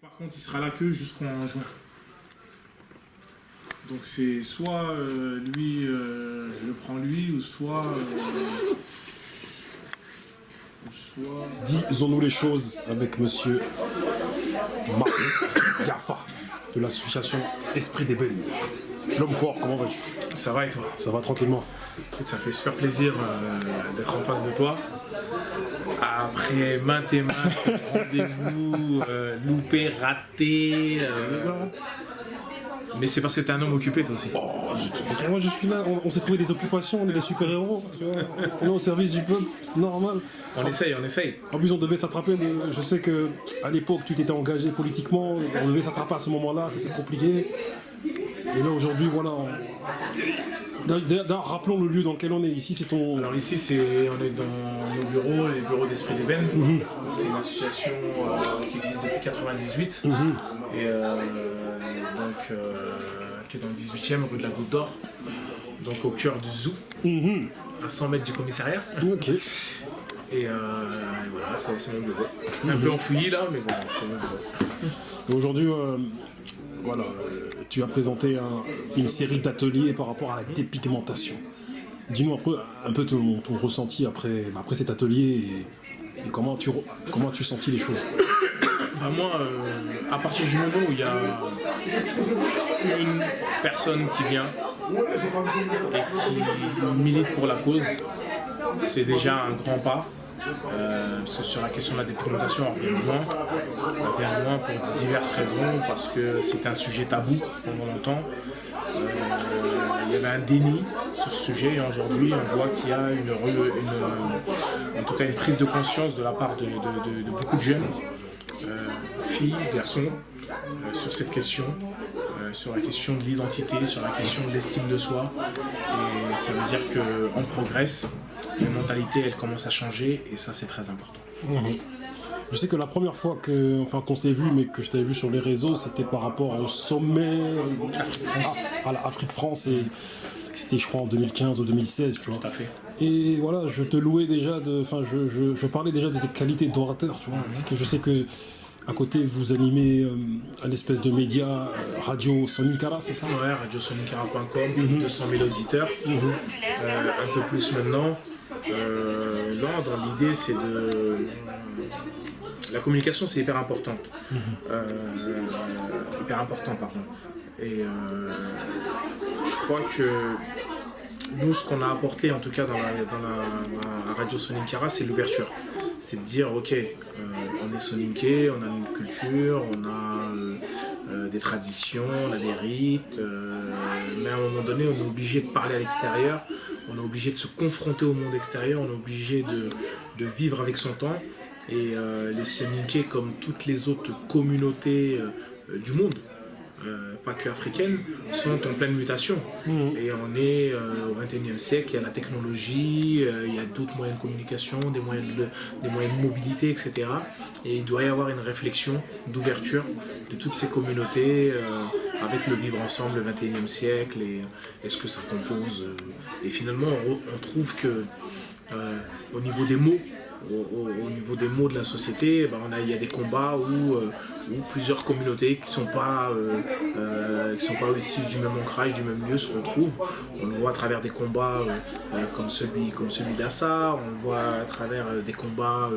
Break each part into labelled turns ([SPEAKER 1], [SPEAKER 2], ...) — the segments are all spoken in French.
[SPEAKER 1] Par contre, il sera là que jusqu'en juin. Donc c'est soit lui, je le prends lui, ou soit...
[SPEAKER 2] Disons-nous les choses avec monsieur Marc Yafa de l'association Esprit d'Ébène. L'homme fort, comment vas-tu?
[SPEAKER 1] Ça va et toi?
[SPEAKER 2] Ça va tranquillement.
[SPEAKER 1] Écoute, ça fait super plaisir d'être en face de toi. Après maintes et maintes rendez-vous, loupés, ratés. Mais c'est parce que t'es un homme occupé toi aussi.
[SPEAKER 2] Moi je suis là, on s'est trouvé des occupations, on est des super-héros, tu vois. On est au service du peuple, normal.
[SPEAKER 1] On essaye.
[SPEAKER 2] En plus on devait s'attraper, je sais que à l'époque tu t'étais engagé politiquement, on devait s'attraper à ce moment-là, c'était compliqué. Et là aujourd'hui voilà. D'ailleurs, rappelons le lieu dans lequel on est. Ici, c'est ton.
[SPEAKER 1] Alors ici, on est dans nos bureaux, les bureaux d'Esprit d'Ébène. C'est une association qui existe depuis 1998 et donc qui est dans le 18e rue de la Goutte d'Or, donc au cœur du zoo, à 100 mètres du commissariat.
[SPEAKER 2] Ok.
[SPEAKER 1] Et voilà, c'est mon bureau. Un peu enfouilli là, mais bon, c'est mon bureau.
[SPEAKER 2] Et aujourd'hui, voilà, tu as présenté une série d'ateliers par rapport à la dépigmentation. Dis-nous un peu ton ressenti après cet atelier et comment tu sentis les choses.
[SPEAKER 1] Bah moi, à partir du moment où il y a une personne qui vient et qui milite pour la cause, c'est déjà un grand pas. Parce que sur la question de la dépigmentation, on revient loin pour diverses raisons, parce que c'était un sujet tabou pendant longtemps. Il y avait un déni sur ce sujet et aujourd'hui on voit qu'il y a en tout cas une prise de conscience de la part de beaucoup de jeunes, filles, garçons, sur cette question, sur la question de l'identité, sur la question de l'estime de soi. Et ça veut dire qu'on progresse, les mentalités elles commencent à changer et ça c'est très important.
[SPEAKER 2] Je sais que la première fois qu'on s'est vu, mais que je t'avais vu sur les réseaux, c'était par rapport au sommet à la Afrique-France et c'était je crois en 2015 ou 2016, tu vois.
[SPEAKER 1] Tout à fait.
[SPEAKER 2] Et voilà, je te louais déjà je parlais déjà de tes qualités d'orateur, tu vois. Parce que je sais que à côté vous animez un espèce de média Radio Soninkara, c'est ça?
[SPEAKER 1] Ouais, radiosoninkara.com, 200 000 auditeurs, un peu plus maintenant. Là, dans l'idée, c'est de... La communication, c'est hyper importante. Hyper important, pardon. Et je crois que nous, ce qu'on a apporté, en tout cas dans la Radio Soninkara, c'est l'ouverture. C'est de dire, ok, on est soninké, on a une culture, on a des traditions, on a des rites, mais à un moment donné, on est obligé de parler à l'extérieur, on est obligé de se confronter au monde extérieur, on est obligé de vivre avec son temps. Et les Soninké, comme toutes les autres communautés du monde, pas que africaines, sont en pleine mutation. Et on est au XXIe siècle, il y a la technologie, il y a d'autres moyens de communication, des moyens de mobilité, etc. Et il doit y avoir une réflexion d'ouverture de toutes ces communautés avec le vivre ensemble, le XXIe siècle, et ce que ça compose. Et finalement, on trouve que au niveau des mots, au niveau des mots de la société, il y a des combats où plusieurs communautés qui sont pas issues du même ancrage, du même lieu se retrouvent. On le voit à travers des combats comme celui d'Assa, on le voit à travers des combats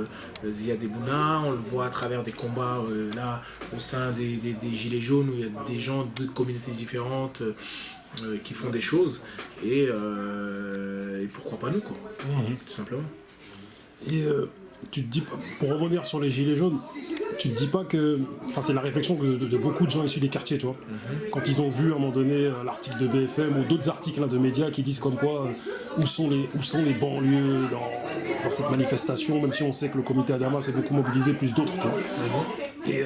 [SPEAKER 1] Ziyad Ebouna, on le voit à travers des combats là au sein des Gilets jaunes où il y a des gens de communautés différentes qui font des choses et pourquoi pas nous quoi, tout simplement.
[SPEAKER 2] Et tu te dis, pour revenir sur les gilets jaunes, tu te dis pas que, enfin c'est la réflexion de beaucoup de gens issus des quartiers, tu vois, quand ils ont vu à un moment donné l'article de BFM ou d'autres articles de médias qui disent comme quoi où sont les banlieues dans cette manifestation, même si on sait que le comité Adama s'est beaucoup mobilisé, plus d'autres, tu vois. Et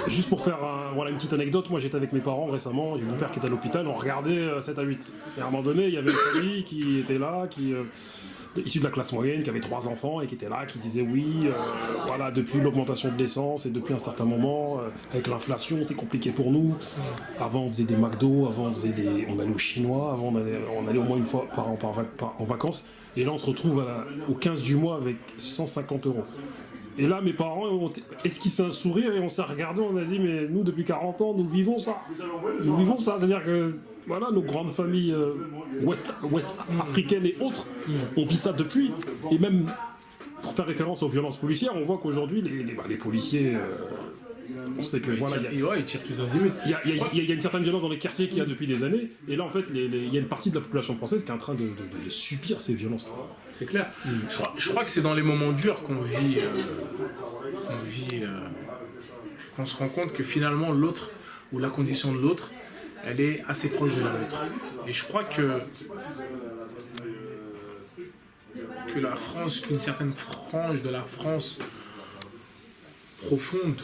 [SPEAKER 2] juste pour faire une petite anecdote, moi j'étais avec mes parents récemment, j'ai mon père qui était à l'hôpital, on regardait 7 à 8. Et à un moment donné, il y avait une famille qui était là, issu de la classe moyenne, qui avait 3 enfants et qui était là, qui disait oui, voilà, depuis l'augmentation de l'essence et depuis un certain moment, avec l'inflation, c'est compliqué pour nous. Avant, on faisait des McDo, avant, on allait au Chinois, avant, on allait au moins une fois par an en vacances. Et là, on se retrouve au 15 du mois avec 150 €. Et là, mes parents ont esquissé un sourire et on s'est regardé, on a dit, mais nous, depuis 40 ans, nous vivons ça. Nous vivons ça. C'est-à-dire que, voilà, nos grandes familles ouest africaines et autres, on vit ça depuis. Et même, pour faire référence aux violences policières, on voit qu'aujourd'hui, les policiers... on sait que voilà,
[SPEAKER 1] ils tirent tout azimuts.
[SPEAKER 2] Il y a une certaine violence dans les quartiers qu'il y a depuis des années, et là en fait il y a une partie de la population française qui est en train de subir ces violences.
[SPEAKER 1] C'est clair. Je crois que c'est dans les moments durs qu'on vit, qu'on se rend compte que finalement l'autre, ou la condition de l'autre, elle est assez proche de la nôtre. Et je crois que la France, qu'une certaine frange de la France profonde,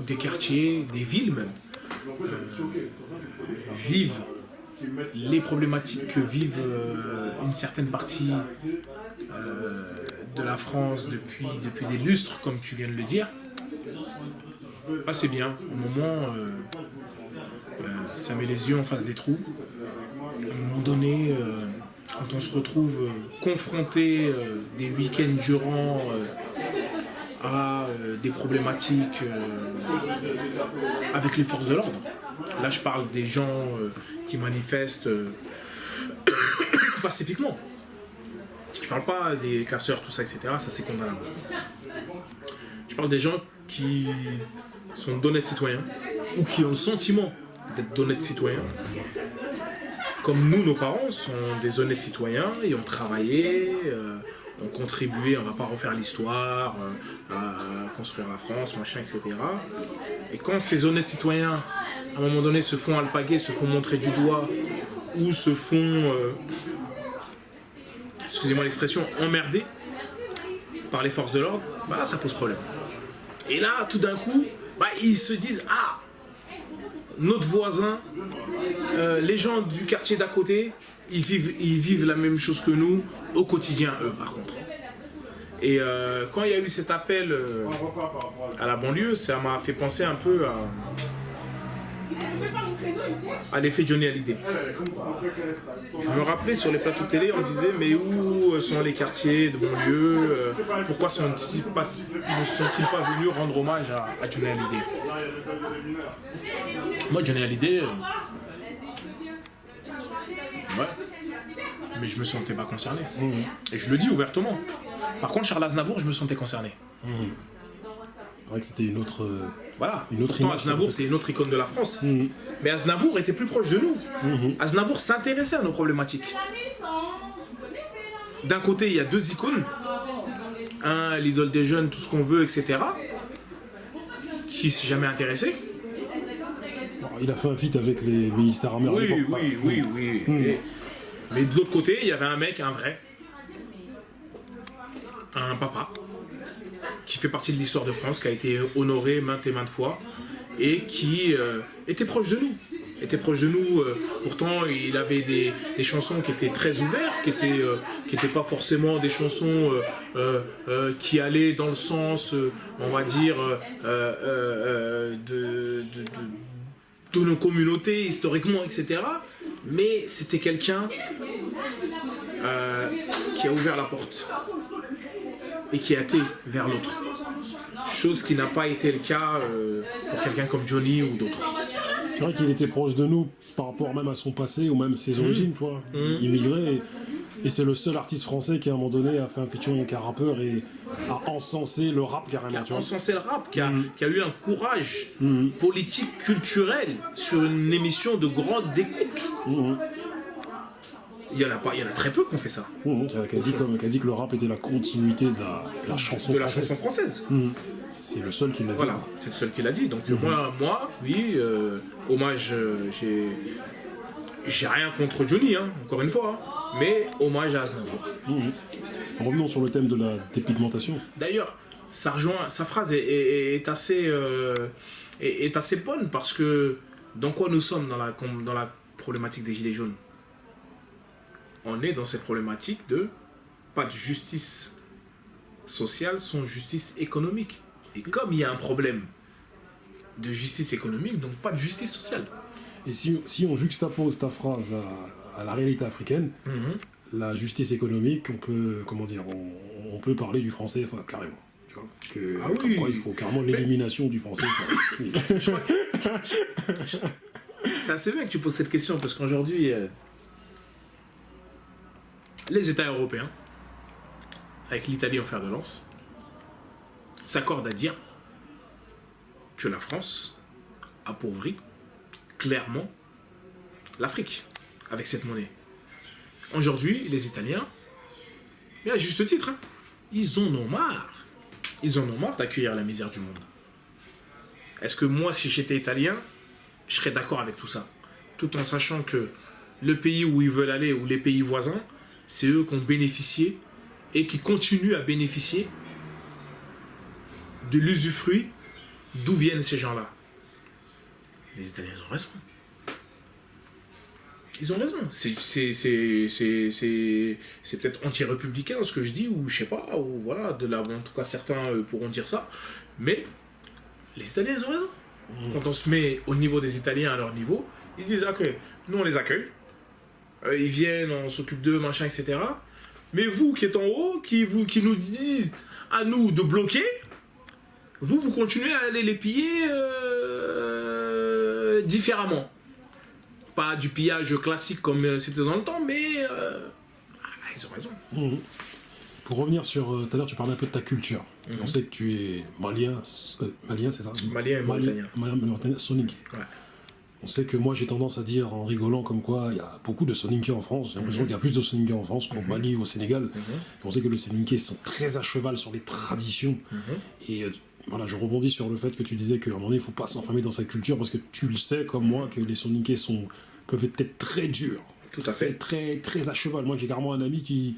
[SPEAKER 1] des quartiers, des villes même, vivent les problématiques que vivent une certaine partie de la France depuis des lustres, comme tu viens de le dire. C'est bien. Au moment, ça met les yeux en face des trous. À un moment donné, quand on se retrouve confronté des week-ends durant à des problématiques avec les forces de l'ordre. Là, je parle des gens qui manifestent pacifiquement. Je parle pas des casseurs, tout ça, etc. Ça, c'est condamnable. Je parle des gens qui sont d'honnêtes citoyens ou qui ont le sentiment d'être d'honnêtes citoyens. Comme nous, nos parents sont des honnêtes citoyens et ont travaillé, ont contribué, on va pas refaire l'histoire, à construire la France, machin, etc. Et quand ces honnêtes citoyens, à un moment donné, se font alpaguer, se font montrer du doigt, ou se font, excusez-moi l'expression, emmerder par les forces de l'ordre, là, ça pose problème. Et là, tout d'un coup, ils se disent, ah, notre voisin, les gens du quartier d'à côté, ils vivent la même chose que nous au quotidien, eux, par contre. Et quand il y a eu cet appel à la banlieue, ça m'a fait penser un peu à l'effet Johnny Hallyday. Je me rappelais sur les plateaux télé, on disait mais où sont les quartiers de banlieue, pourquoi ne sont-ils pas venus rendre hommage à Johnny Hallyday? Moi, Johnny Hallyday, ouais, mais je me sentais pas concerné. Et je le dis ouvertement. Par contre, Charles Aznavour, je me sentais concerné.
[SPEAKER 2] C'est vrai que c'était une autre.
[SPEAKER 1] Voilà.
[SPEAKER 2] Pourtant,
[SPEAKER 1] image. Aznavour, c'est une autre icône de la France. Mais Aznavour était plus proche de nous. Aznavour s'intéressait à nos problématiques. D'un côté, il y a deux icônes. Un, l'idole des jeunes, tout ce qu'on veut, etc. Qui s'est jamais intéressé.
[SPEAKER 2] Il a fait un feat avec les ministères américains.
[SPEAKER 1] Oui. Mais de l'autre côté, il y avait un mec, un vrai. Un papa. Qui fait partie de l'histoire de France, qui a été honoré maintes et maintes fois. Et qui était proche de nous. Pourtant, il avait des chansons qui étaient très ouvertes, qui étaient pas forcément des chansons qui allaient dans le sens, on va dire, de nos communautés historiquement, etc. Mais c'était quelqu'un qui a ouvert la porte et qui a été vers l'autre. Chose qui n'a pas été le cas pour quelqu'un comme Johnny ou d'autres.
[SPEAKER 2] C'est vrai qu'il était proche de nous par rapport même à son passé ou même ses origines, toi. Immigré. Et c'est le seul artiste français qui à un moment donné a fait un featuring avec un rappeur et a encensé le rap carrément.
[SPEAKER 1] Qui a encensé le rap, qui a eu un courage politique, culturel sur une émission de grande écoute. Il y en a très peu qui ont fait ça.
[SPEAKER 2] Qui a dit que le rap était la continuité de la chanson
[SPEAKER 1] française.
[SPEAKER 2] C'est le seul qui l'a dit.
[SPEAKER 1] Voilà, c'est le seul qui l'a dit. Donc moi, oui, hommage, j'ai rien contre Johnny, encore une fois, mais hommage à Aznavour.
[SPEAKER 2] Revenons sur le thème de la dépigmentation.
[SPEAKER 1] D'ailleurs, sa phrase est assez bonne parce que dans quoi nous sommes dans la problématique des Gilets jaunes? On est dans cette problématique de pas de justice sociale sans justice économique. Et comme il y a un problème de justice économique, donc pas de justice sociale.
[SPEAKER 2] Et si on juxtapose ta phrase à la réalité africaine, la justice économique, on peut parler du français, carrément. Tu vois,
[SPEAKER 1] Ah
[SPEAKER 2] comme
[SPEAKER 1] oui.
[SPEAKER 2] quoi, il faut carrément l'élimination du français.
[SPEAKER 1] C'est assez bien que tu poses cette question parce qu'aujourd'hui, les États européens, avec l'Italie en fer de lance, s'accordent à dire que la France appauvrit clairement l'Afrique avec cette monnaie. Aujourd'hui, les Italiens, et à juste titre, hein, ils en ont marre. Ils en ont marre d'accueillir la misère du monde. Est-ce que moi, si j'étais italien, je serais d'accord avec tout ça? Tout en sachant que le pays où ils veulent aller, ou les pays voisins, c'est eux qui ont bénéficié et qui continuent à bénéficier de l'usufruit d'où viennent ces gens-là. Les Italiens, ils ont raison. Ils ont raison. C'est peut-être anti-républicain ce que je dis, ou je sais pas, ou voilà, en tout cas certains pourront dire ça, mais les Italiens, ils ont raison. Quand on se met au niveau des Italiens, à leur niveau, ils se disent, ok, nous on les accueille, ils viennent, on s'occupe d'eux, machin, etc. Mais vous qui êtes en haut, qui nous dites à nous de bloquer, vous continuez à aller les piller différemment. Pas du pillage classique comme c'était dans le temps, mais ils ont raison.
[SPEAKER 2] Pour revenir sur... tout à l'heure, tu parlais un peu de ta culture. On sait que tu es malien, malien c'est ça?
[SPEAKER 1] Malien et mauritanien.
[SPEAKER 2] Mauritanien, Soninké.
[SPEAKER 1] Ouais.
[SPEAKER 2] On sait que moi, j'ai tendance à dire en rigolant comme quoi il y a beaucoup de Soninké en France. J'ai l'impression qu'il y a plus de Soninké en France qu'au Mali ou au Sénégal. Et on sait que les Soninké sont très à cheval sur les traditions. Et voilà, je rebondis sur le fait que tu disais qu'à un moment donné, il ne faut pas s'enfermer dans sa culture parce que tu le sais comme moi que les Soninké peuvent être très durs.
[SPEAKER 1] Tout à fait.
[SPEAKER 2] Très, très à cheval. Moi, j'ai carrément un ami qui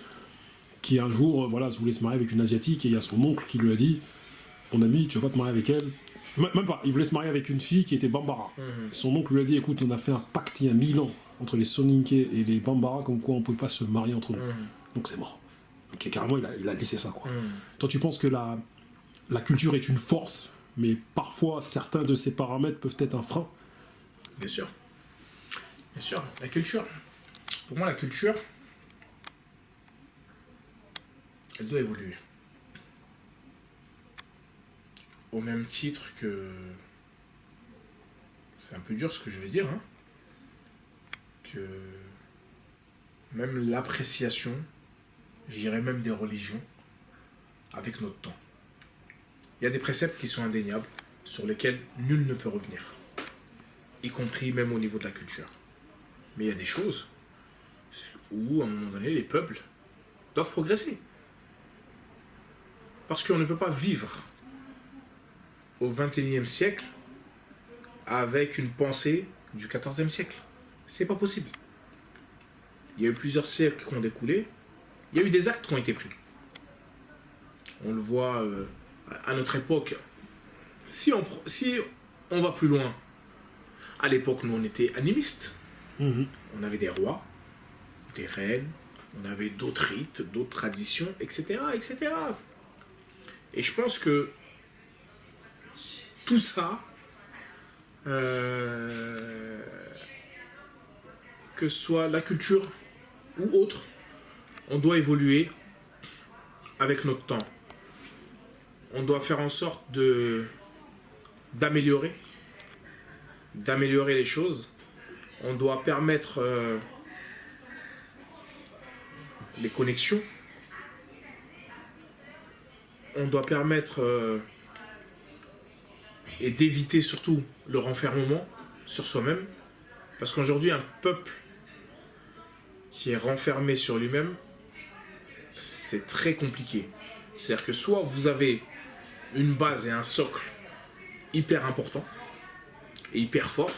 [SPEAKER 2] un jour voilà, voulait se marier avec une Asiatique et il y a son oncle qui lui a dit « Mon ami, tu vas pas te marier avec elle ?» Même pas, il voulait se marier avec une fille qui était Bambara. Son oncle lui a dit « Écoute, on a fait un pacte il y a 1000 ans entre les Soninké et les Bambara comme quoi on ne pouvait pas se marier entre nous. Donc c'est mort. » Donc carrément, il a laissé ça. Quoi. Toi, tu penses que la culture est une force, mais parfois certains de ces paramètres peuvent être un frein?
[SPEAKER 1] Bien sûr. Bien sûr. La culture. Pour moi, la culture, elle doit évoluer. Au même titre que... C'est un peu dur ce que je vais dire, hein, que même l'appréciation, je dirais même des religions, avec notre temps. Il y a des préceptes qui sont indéniables, sur lesquels nul ne peut revenir, y compris même au niveau de la culture. Mais il y a des choses où, à un moment donné, les peuples doivent progresser. Parce qu'on ne peut pas vivre au XXIe siècle avec une pensée du XIVe siècle. C'est pas possible. Il y a eu plusieurs siècles qui ont découlé. Il y a eu des actes qui ont été pris. On le voit à notre époque. Si on va plus loin, à l'époque, nous, on était animistes. On avait des rois, des reines, on avait d'autres rites, d'autres traditions, etc., etc. Et je pense que tout ça, que ce soit la culture ou autre, on doit évoluer avec notre temps. On doit faire en sorte d'améliorer les choses. On doit permettre les connexions. On doit permettre et d'éviter surtout le renfermement sur soi-même. Parce qu'aujourd'hui, un peuple qui est renfermé sur lui-même, c'est très compliqué. C'est-à-dire que soit vous avez une base et un socle hyper important et hyper fort,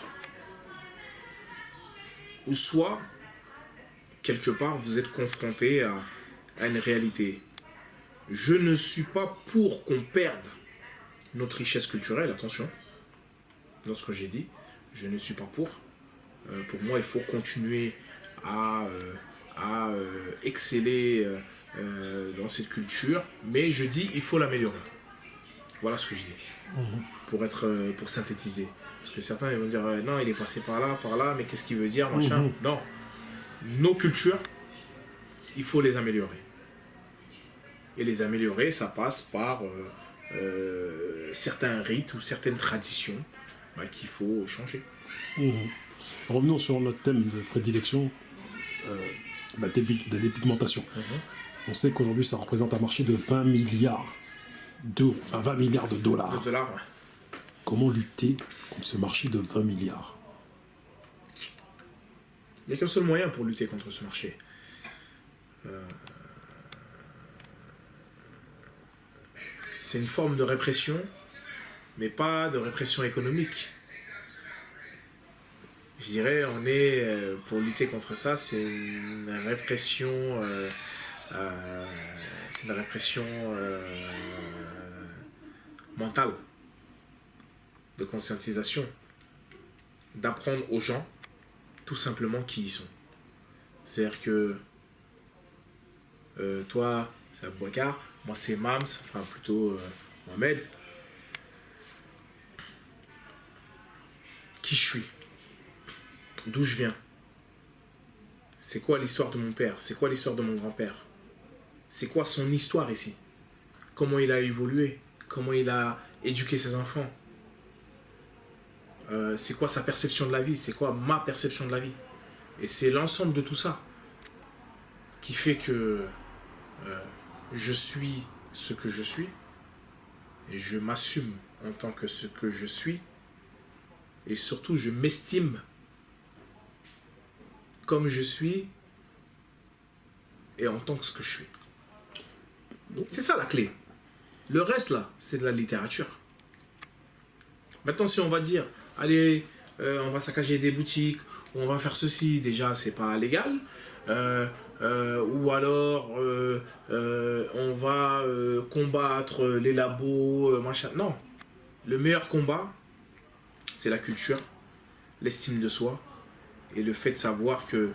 [SPEAKER 1] ou soit, quelque part, vous êtes confronté à une réalité. Je ne suis pas pour qu'on perde notre richesse culturelle, attention, dans ce que j'ai dit, je ne suis pas pour. Pour moi, il faut continuer à exceller dans cette culture, mais je dis il faut l'améliorer. Voilà ce que je dis, pour synthétiser. Parce que certains ils vont dire non, il est passé par là, mais qu'est-ce qu'il veut dire, machin. Non, nos cultures, il faut les améliorer. Et les améliorer, ça passe par certains rites ou certaines traditions qu'il faut changer.
[SPEAKER 2] Revenons sur notre thème de prédilection, la dépigmentation. On sait qu'aujourd'hui ça représente un marché de 20 milliards de dollars.
[SPEAKER 1] De dollars, ouais.
[SPEAKER 2] Comment lutter contre ce marché de 20 milliards?
[SPEAKER 1] Il n'y a qu'un seul moyen pour lutter contre ce marché. C'est une forme de répression, mais pas de répression économique. Je dirais, pour lutter contre ça, c'est une répression, mentale, de conscientisation, d'apprendre aux gens tout simplement qui ils sont. C'est-à-dire que toi, c'est Abouakar, moi c'est Mams, enfin plutôt Mohamed. Qui je suis? D'où je viens? C'est quoi l'histoire de mon père? C'est quoi l'histoire de mon grand-père? C'est quoi son histoire ici? Comment il a évolué? Comment il a éduqué ses enfants? C'est quoi sa perception de la vie? C'est quoi ma perception de la vie? Et c'est l'ensemble de tout ça qui fait que je suis ce que je suis et je m'assume en tant que ce que je suis et surtout je m'estime comme je suis et en tant que ce que je suis. C'est ça la clé. Le reste là, c'est de la littérature. Maintenant si on va dire allez, on va saccager des boutiques, ou on va faire ceci, déjà c'est pas légal, ou alors on va combattre les labos, machin. Non, le meilleur combat, c'est la culture, l'estime de soi, et le fait de savoir que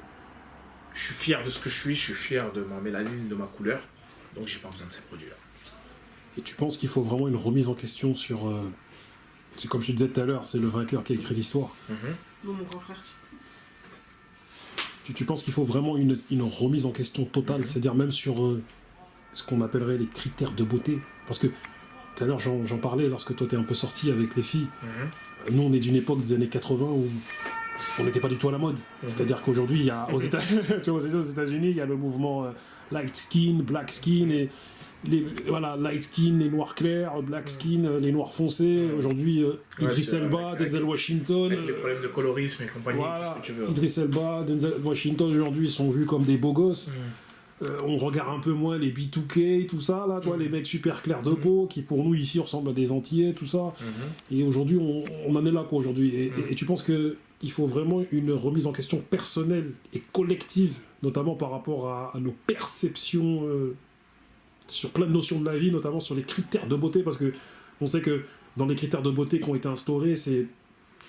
[SPEAKER 1] je suis fier de ce que je suis fier de ma mélanine, de ma couleur, donc j'ai pas besoin de ces produits-là.
[SPEAKER 2] Et tu penses qu'il faut vraiment une remise en question sur... c'est comme je disais tout à l'heure, c'est le vainqueur qui a écrit l'histoire.
[SPEAKER 3] Non, mon grand frère.
[SPEAKER 2] Tu penses qu'il faut vraiment une remise en question totale, c'est-à-dire même sur ce qu'on appellerait les critères de beauté? Parce que tout à l'heure, j'en parlais lorsque toi t'es un peu sorti avec les filles. Nous, on est d'une époque des années 80 où on n'était pas du tout à la mode. C'est-à-dire qu'aujourd'hui, il y a aux États-Unis, il y a le mouvement light skin, black skin, et light skin, les noirs clairs, black skin, les noirs foncés. Aujourd'hui, Idriss Elba, Denzel Washington.
[SPEAKER 1] Avec les problèmes de colorisme et compagnie,
[SPEAKER 2] Voilà,
[SPEAKER 1] tout ce que tu veux.
[SPEAKER 2] Idriss Elba, Denzel Washington, aujourd'hui, sont vus comme des beaux gosses. On regarde un peu moins les B2K, tout ça, là, toi, les mecs super clairs de peau, qui pour nous ici ressemblent à des Antillais, tout ça. Et aujourd'hui, on en est là, quoi, aujourd'hui. Et tu penses qu'il faut vraiment une remise en question personnelle et collective, notamment par rapport à nos perceptions sur plein de notions de la vie, notamment sur les critères de beauté, parce que on sait que dans les critères de beauté qui ont été instaurés, c'est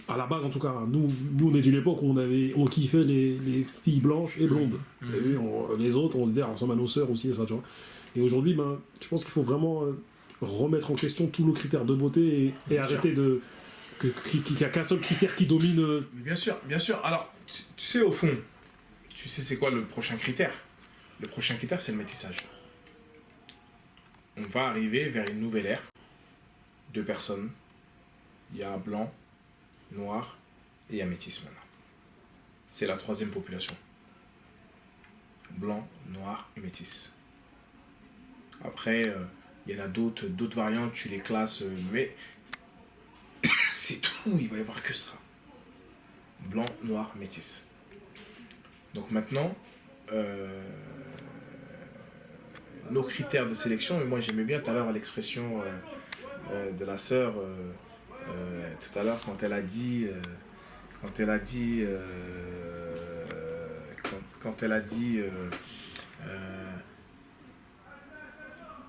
[SPEAKER 2] à la base en tout cas, nous on est d'une époque où on kiffait les filles blanches et blondes. Et oui, les autres, on se dit, on ressemble à nos sœurs aussi, et ça, tu vois. Et aujourd'hui, je pense qu'il faut vraiment remettre en question tous nos critères de beauté et arrêter qu'il n'y a qu'un seul critère qui domine.
[SPEAKER 1] Bien sûr. Alors, tu sais au fond, tu sais c'est quoi le prochain critère? Le prochain critère, c'est le métissage. On va arriver vers une nouvelle ère de personnes. Il y a blanc, noir et il y a métis maintenant. C'est la troisième population. Blanc, noir et métis. Après, il y en a d'autres variantes, tu les classes, mais c'est tout, il va y avoir que ça. Blanc, noir, métis. Donc maintenant, nos critères de sélection, et moi j'aimais bien tout à l'heure l'expression de la sœur tout à l'heure quand elle a dit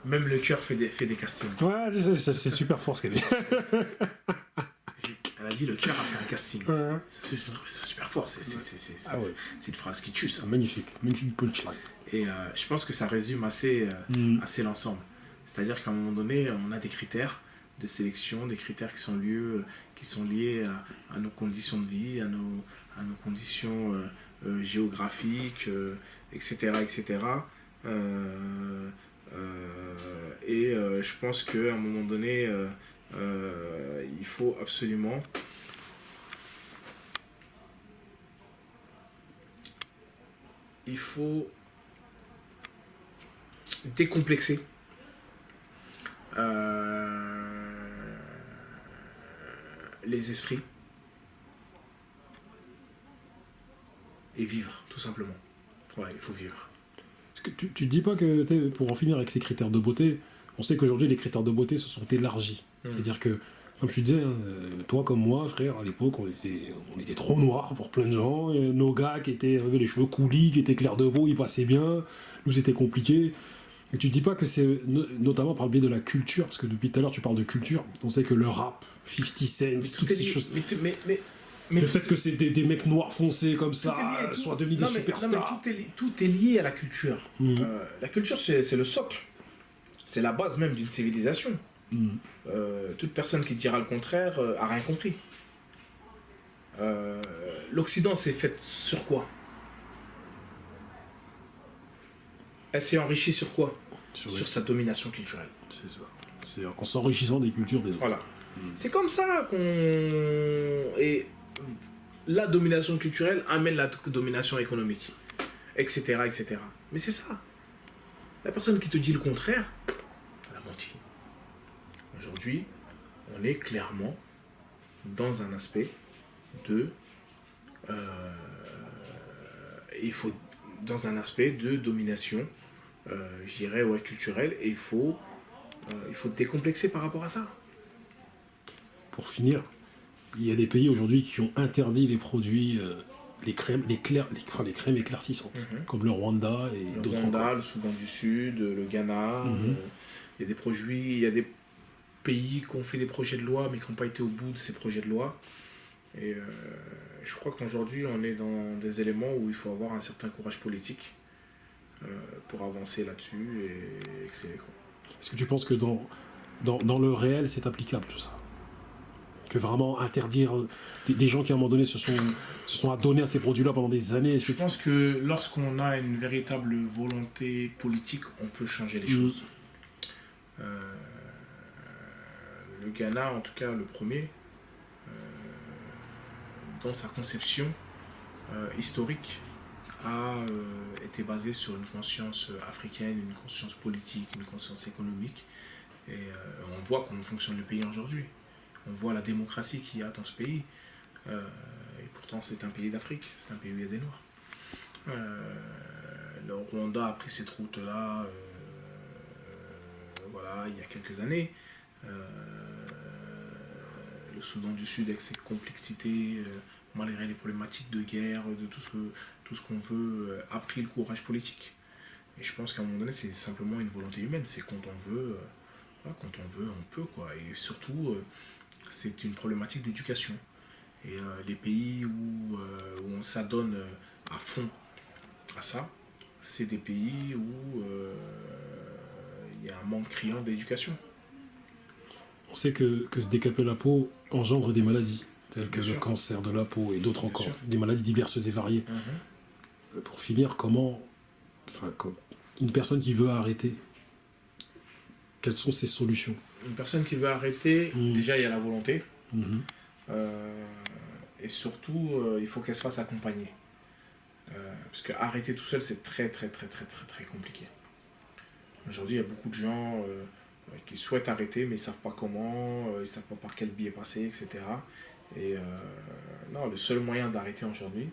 [SPEAKER 1] même le cœur fait des castings.
[SPEAKER 2] Ouais, c'est super fort ce qu'elle dit.
[SPEAKER 1] Elle a dit le cœur a fait un casting.
[SPEAKER 2] Ouais.
[SPEAKER 1] Je trouvais ça super fort. C'est une phrase qui tue ça.
[SPEAKER 2] Magnifique punchline.
[SPEAKER 1] Et je pense que ça résume assez l'ensemble. C'est-à-dire qu'à un moment donné, on a des critères de sélection, des critères qui sont liés à nos conditions de vie, à nos conditions géographiques, etc. etc. Je pense qu'à un moment donné, il faut absolument décomplexer les esprits et vivre, tout simplement. Ouais, il faut vivre.
[SPEAKER 2] Parce que tu te dis pas que, pour en finir avec ces critères de beauté, on sait qu'aujourd'hui les critères de beauté se sont élargis. C'est-à-dire que, comme je te disais, hein, toi comme moi, frère, à l'époque, on était trop noirs pour plein de gens. Et nos gars qui avaient les cheveux coulis, qui étaient clairs de peau, ils passaient bien. Nous, c'était compliqué. Et tu te dis pas que c'est notamment par le biais de la culture, parce que depuis tout à l'heure tu parles de culture, on sait que le rap, 50 Cent, toutes ces choses.
[SPEAKER 1] Mais
[SPEAKER 2] le fait que c'est des mecs noirs foncés comme ça,
[SPEAKER 1] lié,
[SPEAKER 2] soient devenus des superstars.
[SPEAKER 1] Tout est lié à la culture. La culture, c'est le socle. C'est la base même d'une civilisation. Toute personne qui dira le contraire a rien compris. L'Occident s'est fait sur quoi? Elle s'est enrichie sur quoi? Sur sa domination culturelle.
[SPEAKER 2] C'est ça. C'est en s'enrichissant des cultures des autres.
[SPEAKER 1] Voilà. C'est comme ça qu'on... Et la domination culturelle amène la domination économique, etc., etc. Mais c'est ça. La personne qui te dit le contraire, elle a menti. Aujourd'hui, on est clairement dans un aspect de... dans un aspect de domination, je dirais, ouais, culturelle, et il faut décomplexer par rapport à ça.
[SPEAKER 2] Pour finir, il y a des pays aujourd'hui qui ont interdit les produits, les crèmes éclaircissantes, comme le Rwanda et d'autres encore.
[SPEAKER 1] Le Rwanda, le Soudan du Sud, le Ghana, il y a des produits, il y a des pays qui ont fait des projets de loi, mais qui n'ont pas été au bout de ces projets de loi. Et je crois qu'aujourd'hui, on est dans des éléments où il faut avoir un certain courage politique pour avancer là-dessus et exceller, quoi.
[SPEAKER 2] Est-ce que tu penses que dans le réel, c'est applicable tout ça? Que vraiment interdire des gens qui à un moment donné se sont adonnés à ces produits-là pendant des années?
[SPEAKER 1] Je pense que lorsqu'on a une véritable volonté politique, on peut changer les choses. Le Ghana, en tout cas le premier, dans sa conception historique, a été basé sur une conscience africaine, une conscience politique, une conscience économique. Et on voit comment fonctionne le pays aujourd'hui. On voit la démocratie qu'il y a dans ce pays. Et pourtant, c'est un pays d'Afrique, c'est un pays où il y a des Noirs. Le Rwanda a pris cette route-là voilà, il y a quelques années. Le Soudan du Sud avec ses complexités, malgré les problématiques de guerre, de tout ce qu'on veut, a pris le courage politique. Et je pense qu'à un moment donné, c'est simplement une volonté humaine. C'est quand on veut, on peut, quoi. Et surtout, c'est une problématique d'éducation. Et les pays où on s'adonne à fond à ça, c'est des pays où il y a un manque criant d'éducation.
[SPEAKER 2] On sait que se décaper la peau engendre des maladies, telles que le cancer de la peau et d'autres encore, des maladies diverses et variées. Pour finir, comme une personne qui veut arrêter, quelles sont ses solutions?
[SPEAKER 1] Une personne qui veut arrêter, déjà il y a la volonté. Et surtout, il faut qu'elle se fasse accompagner. Parce qu'arrêter tout seul, c'est très compliqué. Aujourd'hui, il y a beaucoup de gens qui souhaitent arrêter, mais ils ne savent pas comment, ils ne savent pas par quel biais passer, etc. Et non, le seul moyen d'arrêter aujourd'hui,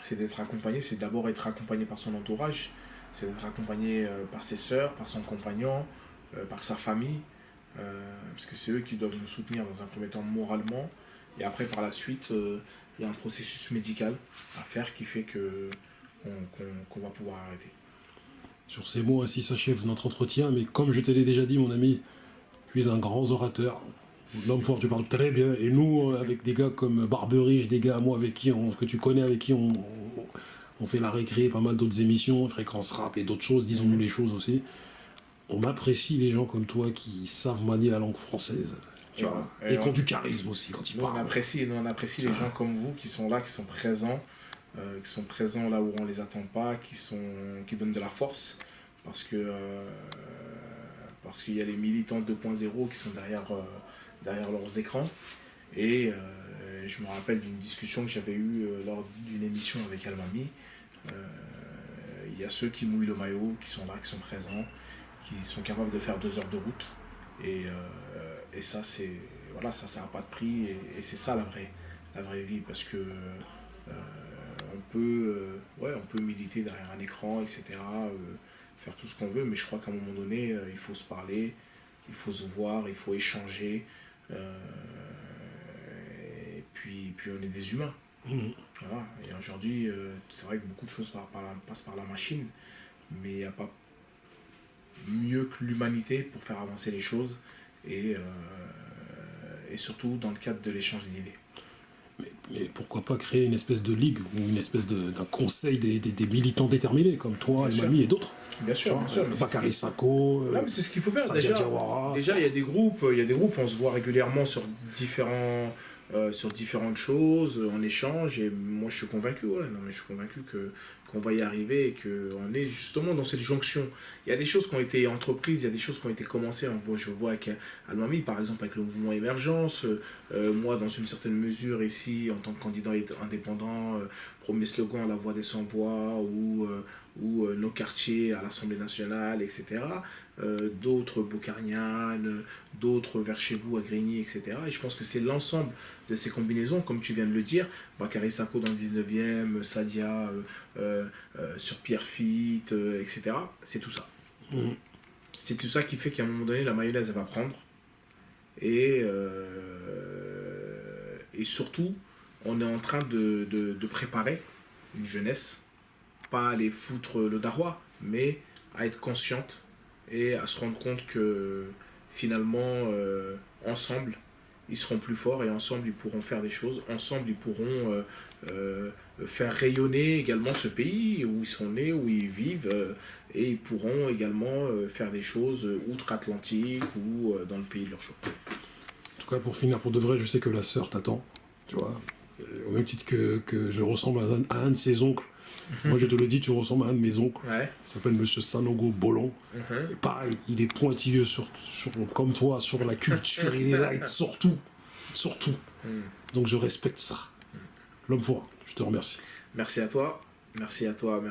[SPEAKER 1] c'est d'être accompagné, c'est d'abord être accompagné par son entourage, c'est d'être accompagné par ses sœurs, par son compagnon, par sa famille, parce que c'est eux qui doivent nous soutenir dans un premier temps moralement, et après par la suite, il y a un processus médical à faire qui fait qu'on va pouvoir arrêter.
[SPEAKER 2] Sur ces mots, ainsi s'achève notre entretien, mais comme je te l'ai déjà dit, mon ami, tu es un grand orateur. L'homme fort, tu parles très bien. Et nous, avec des gars comme Barberiche, des gars, moi, que tu connais, avec qui on fait la récré, pas mal d'autres émissions, Fréquence Rap et d'autres choses, disons-nous les choses aussi. On apprécie les gens comme toi qui savent manier la langue française. Tu vois, et qui ont du charisme aussi quand ils parlent.
[SPEAKER 1] On apprécie les gens comme vous qui sont là, qui sont présents là où on les attend pas, qui donnent de la force parce qu'il y a les militants 2.0 qui sont derrière leurs écrans. Et je me rappelle d'une discussion que j'avais eue lors d'une émission avec Almami. Il y a ceux qui mouillent le maillot, qui sont là, qui sont présents, qui sont capables de faire 2 heures de route. Et ça, voilà, ça n'a pas de prix. Et c'est ça la vraie vie. Parce que on peut militer derrière un écran, etc. Faire tout ce qu'on veut, mais je crois qu'à un moment donné, il faut se parler, il faut se voir, il faut échanger. Et puis on est des humains. Voilà. Et aujourd'hui, c'est vrai que beaucoup de choses passent par la machine, mais il n'y a pas mieux que l'humanité pour faire avancer les choses et surtout dans le cadre de l'échange d'idées.
[SPEAKER 2] Mais pourquoi pas créer une espèce de ligue ou une espèce d'un conseil des militants déterminés comme toi, Almami et d'autres.
[SPEAKER 1] Bien sûr, bien sûr.
[SPEAKER 2] Bakary Sako,
[SPEAKER 1] c'est ce qu'il faut faire.
[SPEAKER 2] Sadia Diawara.
[SPEAKER 1] Déjà, il y a des groupes, on se voit régulièrement sur différentes choses, on échange, et moi je suis convaincu, qu'on va y arriver et qu'on est justement dans cette jonction. Il y a des choses qui ont été entreprises, il y a des choses qui ont été commencées. Je vois avec Almami, par exemple, avec le mouvement Émergence, moi dans une certaine mesure ici, en tant que candidat indépendant, premier slogan La Voix des Sans-Voix, ou nos quartiers à l'Assemblée nationale, etc. D'autres Bocarniane, d'autres vers chez vous à Grigny, etc. Et je pense que c'est l'ensemble de ces combinaisons, comme tu viens de le dire, Bakary Sako dans le 19e, Sadia sur Pierrefitte, etc. C'est tout ça. C'est tout ça qui fait qu'à un moment donné, la mayonnaise, elle va prendre. Et surtout, on est en train de préparer une jeunesse, pas à aller foutre le darois, mais à être consciente et à se rendre compte que finalement, ensemble, ils seront plus forts et ensemble, ils pourront faire des choses. Ensemble, ils pourront faire rayonner également ce pays où ils sont nés, où ils vivent, et ils pourront également faire des choses outre-Atlantique ou dans le pays de leur choix.
[SPEAKER 2] En tout cas, pour finir, pour de vrai, je sais que la sœur t'attend, tu vois. Au même titre que je ressemble à un de ses oncles. Moi, je te le dis, tu ressembles à un de mes oncles.
[SPEAKER 1] Ouais.
[SPEAKER 2] Il s'appelle Monsieur Sanogo Bolon. Et pareil, il est pointilleux comme toi sur la culture. Il est light sur tout. Donc, je respecte ça. L'homme fort, je te remercie.
[SPEAKER 1] Merci à toi. Merci à toi.